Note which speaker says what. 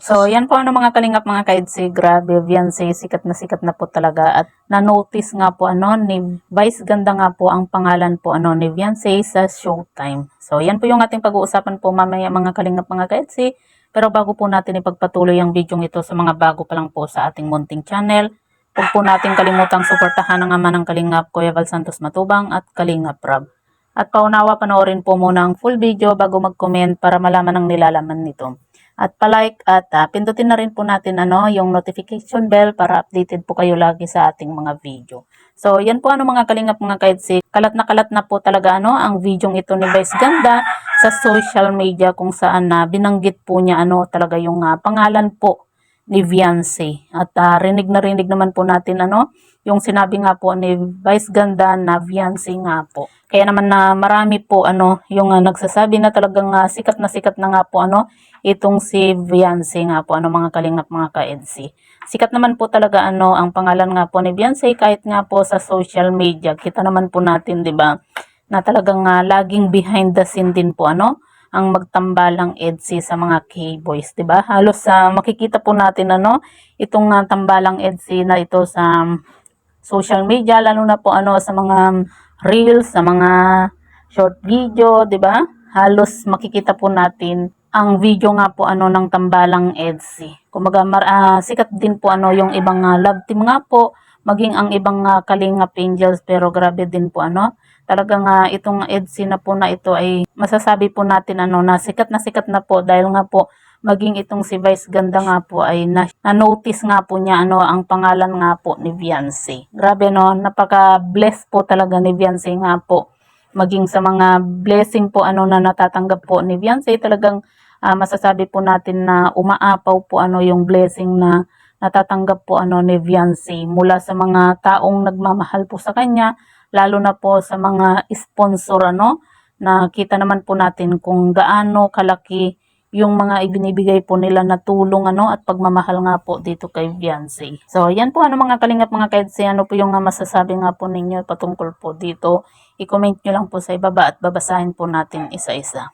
Speaker 1: So, yan po ano mga kalingap mga kaidsi, grabe, Beyonce, sikat na po talaga at na-notice nga po ano ni Vice Ganda nga po ang pangalan po ano ni Beyonce sa Showtime. So, yan po yung ating pag-uusapan po mamaya mga kalingap mga kaidsi. Pero bago po natin ipagpatuloy ang video ito sa mga bago pa lang po sa ating munting channel, huwag po natin kalimutang suportahan ang ama ng Kalingap, Kuya Val Santos Matubang at Kalingap Rob. At paunawa panoorin po muna ang full video bago mag-comment para malaman ang nilalaman nito. At palike at pindutin na rin po natin yung notification bell para updated po kayo lagi sa ating mga video. So yan po mga kalingap mga kaidsi, kalat na po talaga ang videong ito ni Vice Ganda sa social media kung saan binanggit po niya talaga yung pangalan po ni Beyonce. At rinig na rinig naman po natin yung sinabi nga po ni Vice Ganda na Beyonce nga po. Kaya naman na marami po yung nagsasabi na talagang sikat na nga po itong si Beyonce nga po mga kalingap mga ka-EDC. Sikat naman po talaga ang pangalan nga po ni Beyonce kahit nga po sa social media. Kita naman po natin 'di ba na talagang laging behind the scene din po ang magtambalang EDC sa mga K-boys 'di ba? Halos makikita po natin itong tambalang EDC na ito sa social media lalo na po sa mga reels, sa mga short video 'di ba? Halos makikita po natin ang video nga po ng tambalang EDC. Kumbaga sikat din po yung ibang love team nga po, maging ang ibang Kalingap Angels, pero grabe din po talagang itong EDC na po na ito ay masasabi po natin na sikat na po dahil nga po maging itong si Vice Ganda nga po ay na-notice nga po niya ang pangalan nga po ni Beyonce. Grabe napaka-bless po talaga ni Beyonce nga po. Maging sa mga blessing po na natatanggap po ni Beyonce, talagang masasabi po natin na umaapaw po yung blessing na natatanggap po ni Beyonce mula sa mga taong nagmamahal po sa kanya, lalo na po sa mga sponsor na kita naman po natin kung gaano kalaki yung mga ibinibigay po nila na tulong at pagmamahal nga po dito kay Beyonce. So yan po mga kalingap mga kaidsi, po yung masasabi nga po ninyo patungkol po dito. I-comment nyo lang po sa ibaba at babasahin po natin isa-isa.